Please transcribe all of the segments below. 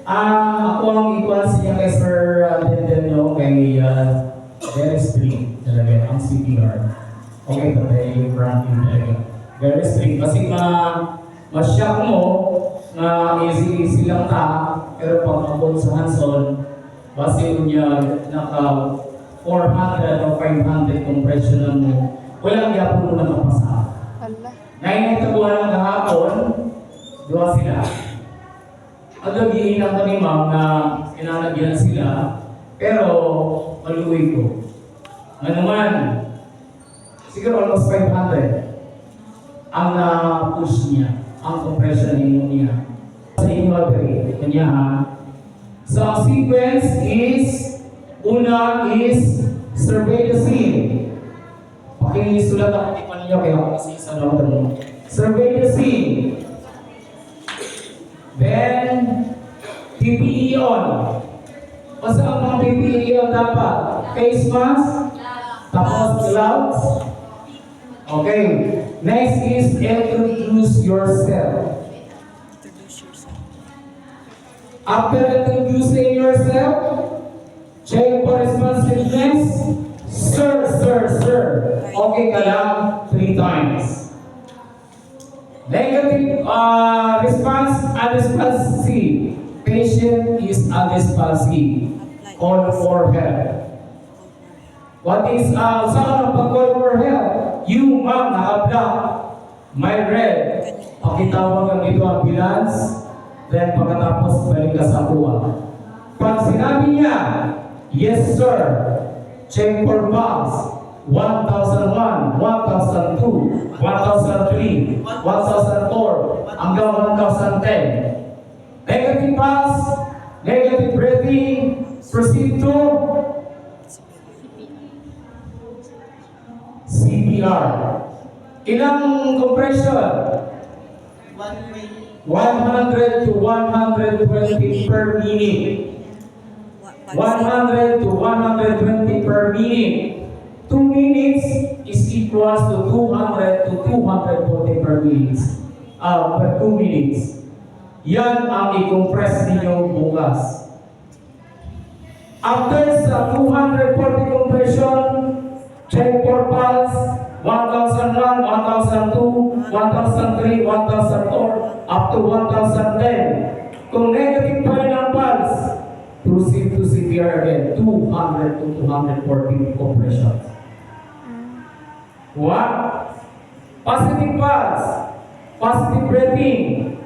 Ako ang ikuan siya kay Sir Denden, no, kay very strict talaga ang CPR. Okay, tatay Franklin talaga. Very strict. Kasi ma-shock mo na easy lang ta, pero pag abot sa Hanson, base niya naka 400 o 500 compression lang mo, walang yapon mo nakapasa. Nainitabuhan ng hapon, duwa sila. Ang nagiilang kami ma'am na inalagyan sila, pero maluwi ko. Ano naman, siguro almost 500 ang na-push niya, ang compression niya. Sa inventory, kanya ha. So ang sequence is, una is survey the scene. Pakisulat ako di pa ninyo, kaya ako kasi isa lang tanong. Survey the scene. Then, PPE on. Basta ang mga PPE on dapat? Face mask, tapos gloves. Okay. Next is introduce yourself. After introducing yourself, check for responsiveness. Sir, sir, sir. Okay ka lang 3 times. Negative response, unresponsive. Patient is unresponsive. Call for help. What is sound of pag-call for help? You, ma'am, naka-block. My red. Pakitawag ang dito ambulance. Then pagkatapos, balik ka sa kuha. Pag sinabi niya, yes sir, check for box. 1001, 1002, 1003, 1004, hanggang 1010. Negative pulse, negative breathing, proceed to CPR. Ilang compression? 100 to 120 per minute. 100 to 120 per minute. 2 minutes is equals to 200 to 240 per minute. Per 2 minutes. Yan ang i-compress ninyo bukas. After sa 240 compression, check for pulse, 1001, 1002, 1003, 1004, up to 1010. Kung negative pa rin ang pulse, proceed to CPR again, 200 to 240 compressions. What? Positive pulse, positive breathing,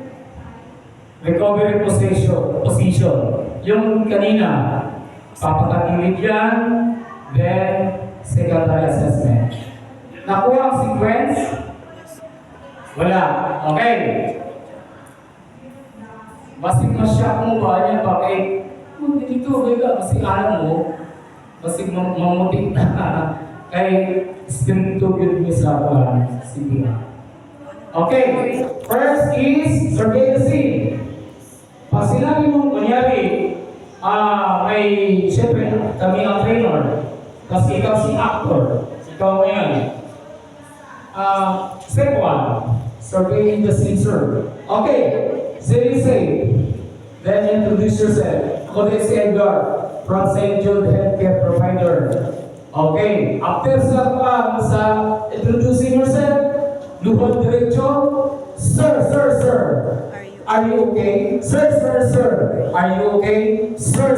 recovery position. Yung kanina, papatagilid yan, then secondary assessment. Nakuha ang sequence? Wala. Okay. Basig masyak mo ba yan? Bakit? Dito, wala. Kasi alam mo, basig mamutik na kay stimtugid mo sa CPR. Okay. First is survey the scene. Pag sinabi mo, kunyari, may, siyempre, kami ang trainer. Kasi ikaw si actor. Ikaw ngayon. Step 1, surveying the scene, sir. Okay. Say. Then introduce yourself. Ako din si Edgar from St. Jude Healthcare Provider. Okay. After sa introducing yourself, luhod diretso. Sir. Are you okay? Sir. Are you okay? Sir.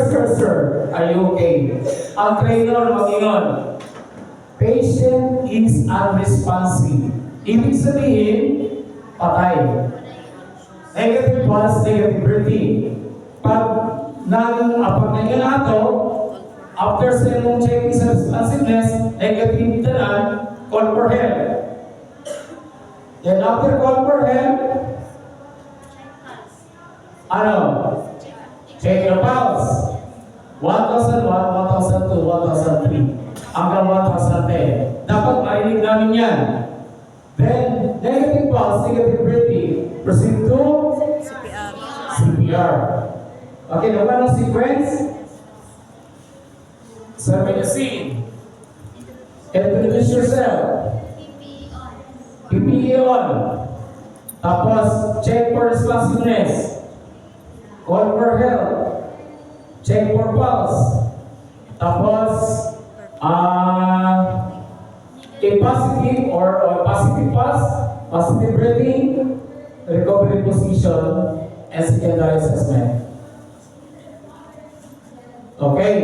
Are you okay? Ang trainer mag-ingon, patient is unresponsive. Ibig sabihin, patay. Negative pulse, negative breathing. Pag nangyayari ato, after sa imong checking sa responsiveness, negative tanan, call for help. Then after call for help, check your pulse. 1001, 1002, 1003, hanggang 1010. Dapat marinig namin yan. Then, negative pulse, negative breathing. Proceed to CPR. Okay, naman ang sequence. Survey the scene. Introduce yourself. PPE on. Tapos, check for responsiveness. Call for help. Check for pulse. Tapos, a positive or positive pulse, positive breathing, recovery position, and secondary assessment. Okay.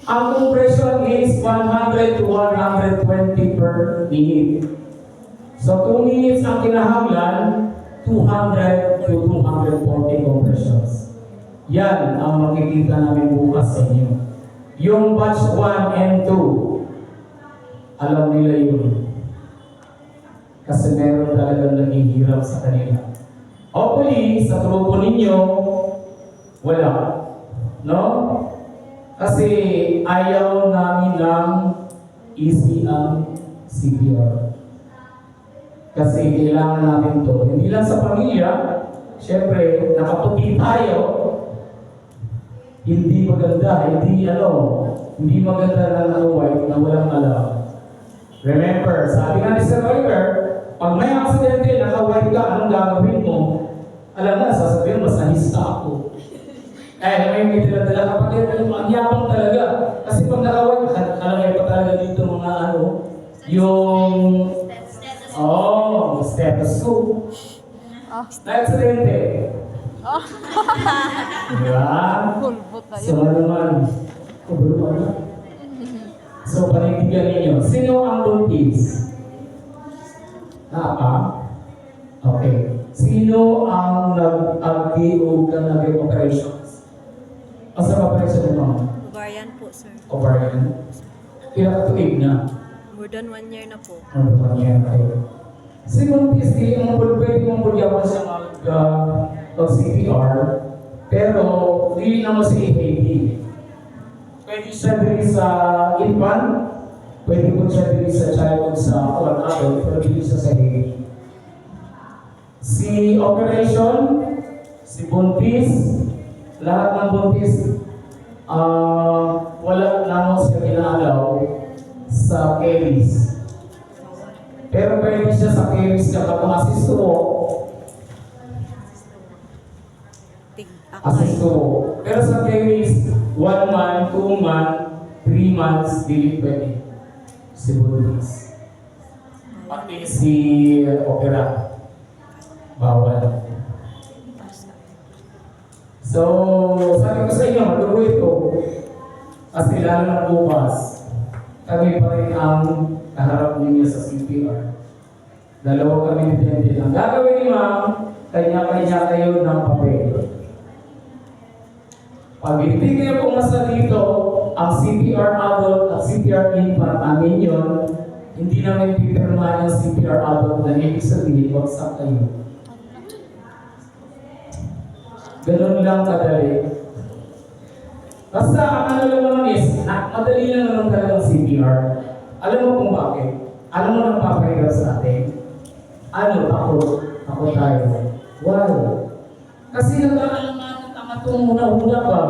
Ang compression is 100 to 120 per minute. So 2 minutes ang kinahanglan, 200 to 240 compressions. Yan ang makikita namin bukas sa inyo. Yung batch 1 and 2, alam nila yun. Kasi meron talagang naghihirap sa kanila. Hopefully, sa grupo ninyo, wala. No? Kasi ayaw namin ng easy ang CPR. Kasi kailangan namin to. Hindi lang sa pamilya, syempre, nakaputi tayo. Hindi maganda, hindi maganda na naka-white na walang alam. Remember, sabi nga ni Sir Oliver, pag may aksidente, naka-white ka, anong gagawin mo? Alam na, sasabihin, masahista ako. May dala-dala kapatid, ang yabang talaga. Kasi pag naka-white, kalagay pa talaga dito mga yung stethoscope. Na-aksidente. Diba? So, naman. Kubuluan na. So, panindigan ninyo. Sino ang buntis? Okay. Sino ang nag-agdi o nag-operations? Asa operation mo? Ovarian po, sir. Ovarian? Kaya katuig na? More than 1 year na po. More than 1 year, okay. Si buntis, pwede mong pulyawan siya mag-CPR, pero hindi naman si AAD. Pwede siya din sa infant, pwede po siya din sa child sa adult, pero hindi siya sa AAD. Si operation, si buntis, lahat ng buntis, wala naman siya ginalaw sa carries. Pero pwede siya sa carries kapag assist to walk, assist to walk. Pero sa carries, 1 month, 2 month, 3 months, hindi pwede. Si buntis. Pati si opera. Bawal. So, sabi ko sa inyo, maluwi ito. Kasi lalo na bukas, kami pa rin ang kaharap ninyo sa CPR. Dalawa kami depende. Ang gagawin ni ma'am, kanya-kanya kayo ng papel. Pag hindi kayo pumasa dito, ang CPR adult at CPR infant, amin yun, hindi namin pipirmahan ang CPR adult na ibig sabihin, wagsak kayo. Ganun lang kadali. Basta ang ano lang naman is, madali lang naman talagang CPR. Alam mo kung bakit? Alam mo nang papahirap sa atin? Takot tayo. Why? Kasi nag-aalaman ng tanga itong una-una pa.